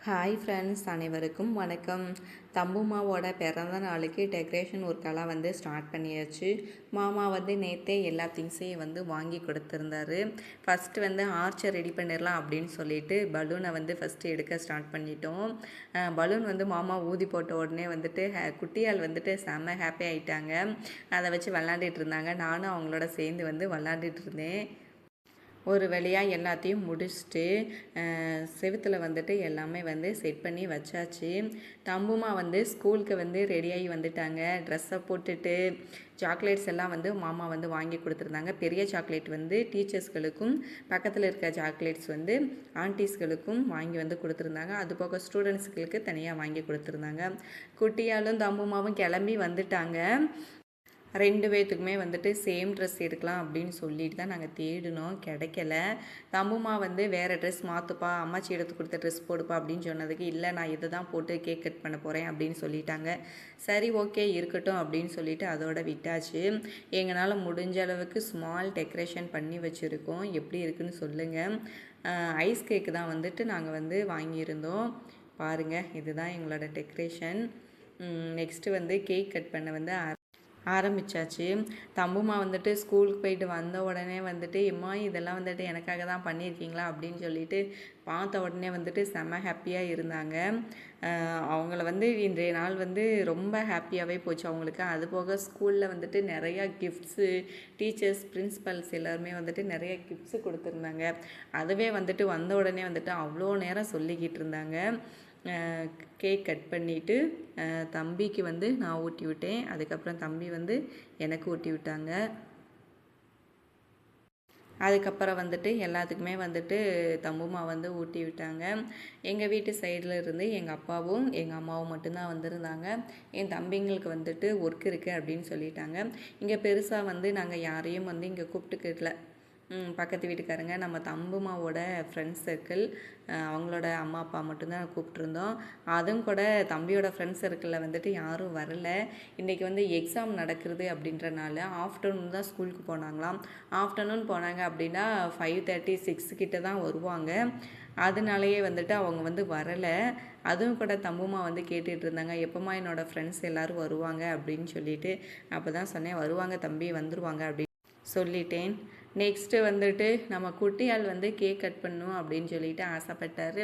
Hi friends, அனைவருக்கும் வணக்கம். தம்புமாவோட பிறந்த நாளுக்கு டெக்கரேஷன் ஒர்க்கெல்லாம் ஸ்டார்ட் பண்ணியாச்சு. மாமா நேற்றே எல்லா திங்ஸையும் வாங்கி கொடுத்துருந்தாரு. ஃபஸ்ட்டு ஆர்ச்சை ரெடி பண்ணிடலாம் அப்படின்னு சொல்லிட்டு பலூனை ஃபஸ்ட்டு எடுக்க ஸ்டார்ட் பண்ணிட்டோம். பலூன் மாமா ஊதி போட்ட உடனே குட்டியால் செம்ம ஹாப்பி ஆகிட்டாங்க. அதை வச்சு விளாண்டுட்டு இருந்தாங்க. நானும் அவங்களோட சேர்ந்து விளாண்டுட்டு இருந்தேன். ஒரு வழியாக எல்லாத்தையும் முடிச்சுட்டு செவுத்தில் எல்லாமே செட் பண்ணி வச்சாச்சு. தம்புமா ஸ்கூலுக்கு ரெடியாகி வந்துட்டாங்க. ட்ரெஸ்ஸை போட்டுட்டு சாக்லேட்ஸ் எல்லாம் மாமா வாங்கி கொடுத்துருந்தாங்க. பெரிய சாக்லேட் டீச்சர்ஸ்களுக்கும், பக்கத்தில் இருக்க சாக்லேட்ஸ் ஆன்டிஸ்களுக்கும் வாங்கி கொடுத்துருந்தாங்க. அது போக ஸ்டூடெண்ட்ஸ்களுக்கு தனியாக வாங்கி கொடுத்துருந்தாங்க. குட்டியாலும் தம்புமாவும் கிளம்பி வந்துட்டாங்க. 2 பேர்த்துக்குமே சேம் ட்ரெஸ் எடுக்கலாம் அப்படின்னு சொல்லிட்டு தான் நாங்கள் தேடினோம், கிடைக்கல. தம்புமா வேறு ட்ரெஸ் மாற்றுப்பா, அம்மாச்சி எடுத்து கொடுத்த ட்ரெஸ் போடுப்பா அப்படின்னு சொன்னதுக்கு, இல்லை நான் இதை தான் போட்டு கேக் கட் பண்ண போகிறேன் அப்படின்னு சொல்லிட்டாங்க. சரி, ஓகே இருக்கட்டும் அப்படின்னு சொல்லிட்டு அதோட விட்டாச்சு. எங்களால் முடிஞ்ச அளவுக்கு ஸ்மால் டெக்கரேஷன் பண்ணி வச்சுருக்கோம். எப்படி இருக்குன்னு சொல்லுங்கள். ஐஸ் கேக்கு தான் நாங்கள் வாங்கியிருந்தோம். பாருங்கள், இதுதான் எங்களோட டெக்கரேஷன். நெக்ஸ்ட்டு கேக் கட் பண்ண ஆரம்பித்தாச்சு. தம்புமா ஸ்கூலுக்கு போயிட்டு வந்த உடனே எம்மா இதெல்லாம் எனக்காக தான் பண்ணியிருக்கீங்களா அப்படின்னு சொல்லிட்டு பார்த்த உடனே செம்ம ஹாப்பியாக இருந்தாங்க. அவங்கள இன்றைய நாள் ரொம்ப ஹாப்பியாகவே போச்சு அவங்களுக்கு. அதுபோக ஸ்கூலில் நிறையா கிஃப்ட்ஸு, டீச்சர்ஸ், பிரின்ஸிபல்ஸ் எல்லாருமே நிறைய கிஃப்ட்ஸு கொடுத்துருந்தாங்க. அதுவே வந்த உடனே அவ்வளோ நேரம் சொல்லிக்கிட்டு இருந்தாங்க. கேக் கட் பண்ணிவிட்டு தம்பிக்கு நான் ஊட்டி விட்டேன். அதுக்கப்புறம் தம்பி எனக்கு ஊட்டி விட்டாங்க. அதுக்கப்புறம் எல்லாத்துக்குமே தம்புமா ஊட்டி விட்டாங்க. எங்கள் வீட்டு சைடில் இருந்து எங்கள் அப்பாவும் எங்கள் அம்மாவும் மட்டும்தான் வந்திருந்தாங்க. என் தம்பிங்களுக்கு ஒர்க் இருக்குது அப்படின்னு சொல்லிட்டாங்க. இங்கே பெருசாக நாங்கள் யாரையும் இங்கே கூப்பிட்டுக்கல. பக்கத்து வீட்டுக்காரங்க, நம்ம தம்புமாவோட ஃப்ரெண்ட்ஸ் சர்க்கிள், அவங்களோட அம்மா அப்பா மட்டும்தான் கூப்பிட்ருந்தோம். அதுவும் கூட தம்பியோட ஃப்ரெண்ட்ஸ் சர்க்கிளில் யாரும் வரல. இன்றைக்கி எக்ஸாம் நடக்கிறது அப்படின்றனால ஆஃப்டர்நூன் தான் ஸ்கூலுக்கு போனாங்களாம். ஆஃப்டர்நூன் போனாங்க அப்படின்னா 5:30, 6 கிட்ட தான் வருவாங்க. அதனாலேயே அவங்க வரலை. அதுவும் கூட தம்புமா கேட்டுட்டு இருந்தாங்க, எப்போம்மா என்னோடய ஃப்ரெண்ட்ஸ் எல்லோரும் வருவாங்க அப்படின்னு சொல்லிட்டு. அப்போ தான் சொன்னேன், வருவாங்க தம்பி, வந்துடுவாங்க அப்படின்னு சொல்லிட்டேன். நெக்ஸ்ட்டு நம்ம குட்டியால் கேக் கட் பண்ணணும் அப்படின்னு சொல்லிட்டு ஆசைப்பட்டார்.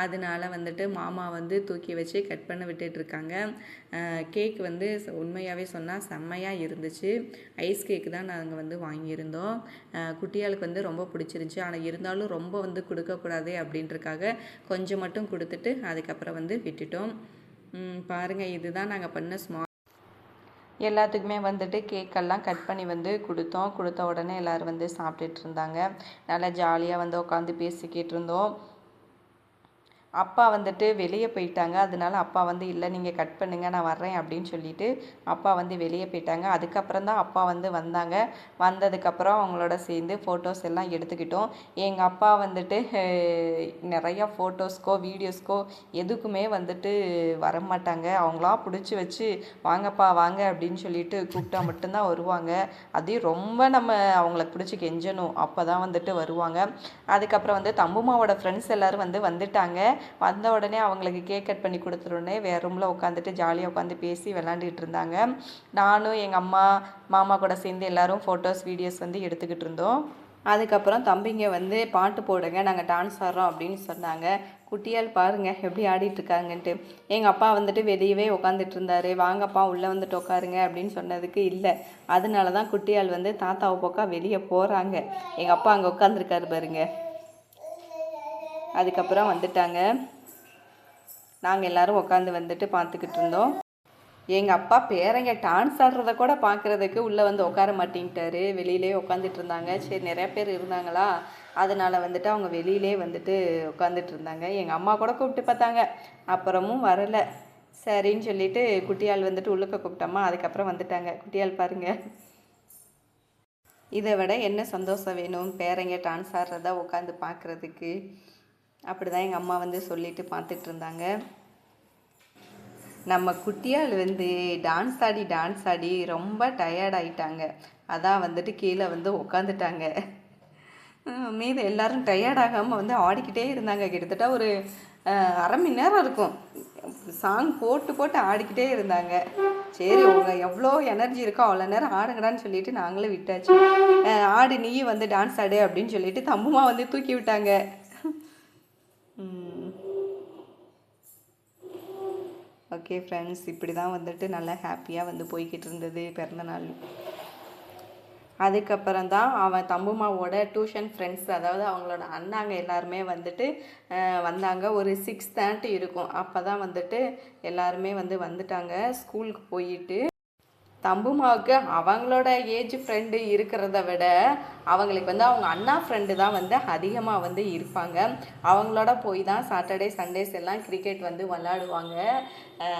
அதனால மாமா தூக்கி வச்சு கட் பண்ண விட்டுட்ருக்காங்க. கேக் உண்மையாகவே சொன்னால் செம்மையாக இருந்துச்சு. ஐஸ் கேக்கு தான் நாங்கள் வாங்கியிருந்தோம். குட்டியாளுக்கு ரொம்ப பிடிச்சிருந்துச்சி. ஆனால் இருந்தாலும் ரொம்ப கொடுக்கக்கூடாது அப்படின்றக்காக கொஞ்சம் மட்டும் கொடுத்துட்டு அதுக்கப்புறம் விட்டுட்டோம். பாருங்கள், இதுதான் நாங்கள் பண்ண எல்லாத்துக்குமே கேக்கெல்லாம் கட் பண்ணி கொடுத்தோம். கொடுத்த உடனே எல்லோரும் சாப்பிட்டுட்டு இருந்தாங்க. நல்லா ஜாலியாக உட்காந்து பேசிக்கிட்டு இருந்தோம். அப்பா வெளியே போயிட்டாங்க. அதனால அப்பா இல்லை, நீங்கள் கட் பண்ணுங்கள், நான் வர்றேன் அப்படின்னு சொல்லிட்டு அப்பா வெளியே போயிட்டாங்க. அதுக்கப்புறம் தான் அப்பா வந்தாங்க. வந்ததுக்கப்புறம் அவங்களோட சேர்ந்து ஃபோட்டோஸ் எல்லாம் எடுத்துக்கிட்டோம். எங்கள் அப்பா நிறையா ஃபோட்டோஸ்க்கோ வீடியோஸ்க்கோ எதுக்குமே வரமாட்டாங்க. அவங்களா பிடிச்சி வச்சு வாங்கப்பா வாங்க அப்படின்னு சொல்லிட்டு கூப்பிட்டா மட்டும்தான் வருவாங்க. அதையும் ரொம்ப நம்ம அவங்கள பிடிச்சி கெஞ்சணும், அப்போ தான் வருவாங்க. அதுக்கப்புறம் தம்புமாவோட ஃப்ரெண்ட்ஸ் எல்லோரும் வந்துட்டாங்க. வந்த உடனே அவங்களுக்கு கேக் கட் பண்ணி கொடுத்துருடனே வேறு ரூமில் உட்காந்துட்டு ஜாலியாக உட்காந்து பேசி விளாண்டுட்டு இருந்தாங்க. நானும் எங்கள் அம்மா மாமா கூட சேர்ந்து எல்லோரும் ஃபோட்டோஸ் வீடியோஸ் எடுத்துக்கிட்டு இருந்தோம். அதுக்கப்புறம் தம்பிங்க பாட்டு போடுங்க, நாங்கள் டான்ஸ் ஆடுறோம் அப்படின்னு சொன்னாங்க. குட்டியால் பாருங்கள் எப்படி ஆடிட்டுருக்காங்கன்ட்டு. எங்கள் அப்பா வெளியவே உட்காந்துட்டு இருந்தார். வாங்கப்பா உள்ளே உட்காருங்க அப்படின்னு சொன்னதுக்கு இல்லை. அதனால தான் குட்டியால் தாத்தாவை பக்கா வெளியே போகிறாங்க. எங்கள் அப்பா அங்கே உட்காந்துருக்காரு பாருங்க. அதுக்கப்புறம் வந்துட்டாங்க. நாங்கள் எல்லோரும் உட்காந்து பார்த்துக்கிட்டு இருந்தோம். எங்கள் அப்பா பேரங்க டான்ஸ் ஆடுறத கூட பார்க்குறதுக்கு உள்ளே உட்கார மாட்டேங்கிட்டாரு. வெளியிலே உட்காந்துட்டு இருந்தாங்க. சரி, நிறையா பேர் இருந்தாங்களா, அதனால் அவங்க வெளியிலே உட்காந்துட்டு இருந்தாங்க. எங்கள் அம்மா கூட கூப்பிட்டு பார்த்தாங்க, அப்புறமும் வரலை. சரின்னு சொல்லிட்டு குட்டியால் உள்ளுக்க கூப்பிட்டோமா, அதுக்கப்புறம் வந்துட்டாங்க. குட்டியால் பாருங்கள், இதை விட என்ன சந்தோஷம் வேணும் பேரங்க டான்ஸ் ஆடுறதா உட்காந்து பார்க்குறதுக்கு. அப்படி தான் எங்கள் அம்மா சொல்லிட்டு பார்த்துட்டு இருந்தாங்க. நம்ம குட்டியால் டான்ஸ் ஆடி ரொம்ப டயர்டாயிட்டாங்க. அதான் கீழே உட்காந்துட்டாங்க. மீது எல்லோரும் டயர்டாகாமல் ஆடிக்கிட்டே இருந்தாங்க. கிட்டத்தட்ட ஒரு அரை மணி நேரம் இருக்கும். சாங் போட்டு போட்டு ஆடிக்கிட்டே இருந்தாங்க. சரி அவங்க எவ்வளோ எனர்ஜி இருக்கோ அவ்வளோ நேரம் ஆடுங்கடான்னு சொல்லிட்டு நாங்களும் விட்டாச்சு. ஆடு நீயும் வந்து டான்ஸ் ஆடு அப்படின்னு சொல்லிட்டு தம்புமா வந்து தூக்கி விட்டாங்க. ஓகே ஃப்ரெண்ட்ஸ், இப்படி தான் வந்துட்டு நல்லா ஹாப்பியாக வந்து போய்கிட்டு இருந்தது பிறந்தநாள். அதுக்கப்புறம் தான் அவன் தம்புமாவோட டியூஷன் ஃப்ரெண்ட்ஸ், அதாவது அவங்களோட அண்ணாங்க எல்லாருமே வந்துட்டு வந்தாங்க. ஒரு 6:30 இருக்கும். அப்போ தான் வந்துட்டு எல்லாருமே வந்து வந்துட்டாங்க ஸ்கூலுக்கு போயிட்டு. தம்புமாவுக்கு அவங்களோட ஏஜ் ஃப்ரெண்டு இருக்கிறத விட அவங்களுக்கு வந்து அவங்க அண்ணா ஃப்ரெண்டு தான் வந்து அதிகமாக வந்து இருப்பாங்க. அவங்களோட போய் தான் சாட்டர்டே சண்டேஸ் எல்லாம் கிரிக்கெட் வந்து விளாடுவாங்க.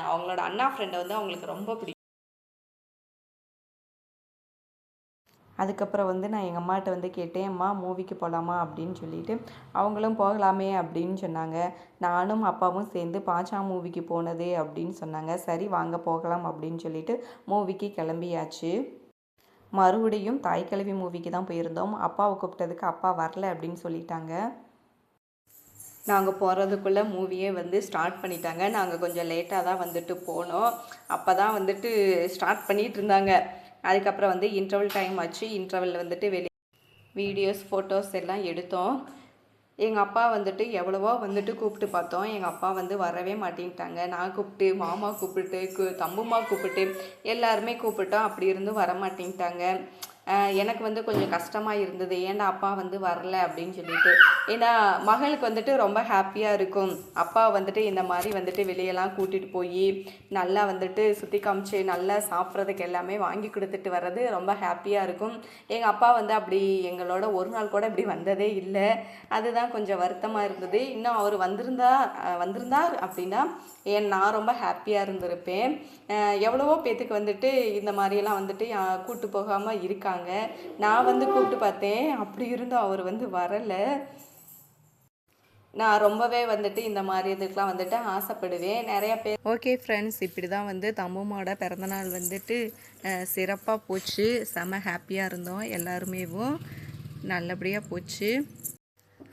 அவங்களோட அண்ணா ஃப்ரெண்டை வந்து அவங்களுக்கு ரொம்ப பிடிக்கும். அதுக்கப்புறம் வந்து நான் எங்கள் அம்மாட்ட வந்து கேட்டேன், அம்மா மூவிக்கு போகலாமா அப்படின்னு சொல்லிட்டு. அவங்களும் போகலாமே அப்படின்னு சொன்னாங்க. நானும் அப்பாவும் சேர்ந்து பாச்சா மூவிக்கு போனது அப்படின்னு சொன்னாங்க. சரி வாங்க போகலாம் அப்படின்னு சொல்லிட்டு மூவிக்கு கிளம்பியாச்சு. மறுபடியும் தாய்க்கிழவி மூவிக்கு தான் போயிருந்தோம். அப்பாவை கூப்பிட்டதுக்கு அப்பா வரல அப்படின்னு சொல்லிட்டாங்க. நாங்கள் போகிறதுக்குள்ளே மூவியே வந்து ஸ்டார்ட் பண்ணிட்டாங்க. நாங்கள் கொஞ்சம் லேட்டாக தான் வந்துட்டு போனோம். அப்போ தான் வந்துட்டு ஸ்டார்ட் பண்ணிகிட்டு இருந்தாங்க. அதுக்கப்புறம் வந்து இன்டர்வல் டைம் ஆச்சு. இன்டர்வல் வந்துட்டு வீடியோஸ் ஃபோட்டோஸ் எல்லாம் எடுத்தோம். எங்கள் அப்பா வந்துட்டு எவ்வளவோ வந்துட்டு கூப்பிட்டு பார்த்தோம். எங்கள் அப்பா வந்து வரவே மாட்டேன்ட்டாங்க. நான் கூப்பிட்டு, மாமா கூப்பிட்டு, தம்புமா கூப்பிட்டு எல்லாருமே கூப்பிட்டோம். அப்படி இருந்தும் வர மாட்டேன்ட்டாங்க. எனக்கு வந்து கொஞ்சம் கஷ்டமாக இருந்தது. ஏன்டா அப்பா வந்து வரல அப்படின்னு சொல்லிட்டு. ஏன்னா மகளுக்கு வந்துட்டு ரொம்ப ஹாப்பியாக இருக்கும். அப்பா வந்துட்டு இந்த மாதிரி வந்துட்டு வெளியெல்லாம் கூட்டிகிட்டு போய் நல்லா வந்துட்டு சுற்றி காமிச்சு நல்லா சாப்பிட்றதுக்கு எல்லாமே வாங்கி கொடுத்துட்டு வர்றது ரொம்ப ஹாப்பியாக இருக்கும். எங்கள் அப்பா வந்து அப்படி எங்களோட ஒரு நாள் கூட இப்படி வந்ததே இல்லை. அதுதான் கொஞ்சம் வருத்தமாக இருந்தது. இன்னும் அவர் வந்திருந்தார் அப்படின்னா நான் ரொம்ப ஹாப்பியாக இருந்திருப்பேன். எவ்வளவோ பேத்துக்கு வந்துட்டு இந்த மாதிரியெல்லாம் வந்துட்டு கூட்டு போகாமல் இருக்காங்க. நான் வந்து கூப்பிட்டு பார்த்தேன். அப்படி இருந்தும் அவர் வந்து வரலை. நான் ரொம்பவே வந்துட்டு இந்த மாதிரி இதுக்கெலாம் வந்துட்டு ஆசைப்படுவேன். நிறையா பேர். ஓகே ஃப்ரெண்ட்ஸ், இப்படி தான் வந்து தம்புமாவோட பிறந்தநாள் வந்துட்டு சிறப்பாக போச்சு. செம ஹாப்பியாக இருந்தோம் எல்லாருமேவும். நல்லபடியாக போச்சு.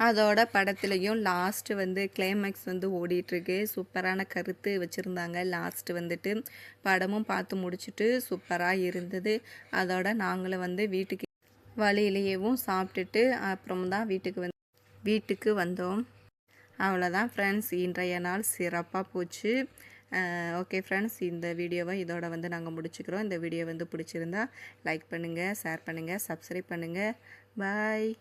அதோட படத்துலையும் லாஸ்ட்டு வந்து கிளைமேக்ஸ் வந்து ஓடிட்டுருக்கு. சூப்பரான கருத்து வச்சுருந்தாங்க. லாஸ்ட்டு வந்துட்டு படமும் பார்த்து முடிச்சுட்டு சூப்பராக இருந்தது. அதோட நாங்களும் வந்து வீட்டுக்கு வழியிலேயேவும் சாப்பிட்டுட்டு அப்புறம் தான் வீட்டுக்கு வந்தோம். அவ்வளோதான் ஃப்ரெண்ட்ஸ், இன்றைய நாள் சிறப்பாக போச்சு. ஓகே ஃப்ரெண்ட்ஸ், இந்த வீடியோவை இதோட வந்து நாங்கள் முடிச்சுக்கிறோம். இந்த வீடியோ வந்து பிடிச்சிருந்தா லைக் பண்ணுங்கள், ஷேர் பண்ணுங்கள், சப்ஸ்கிரைப் பண்ணுங்கள். பாய்.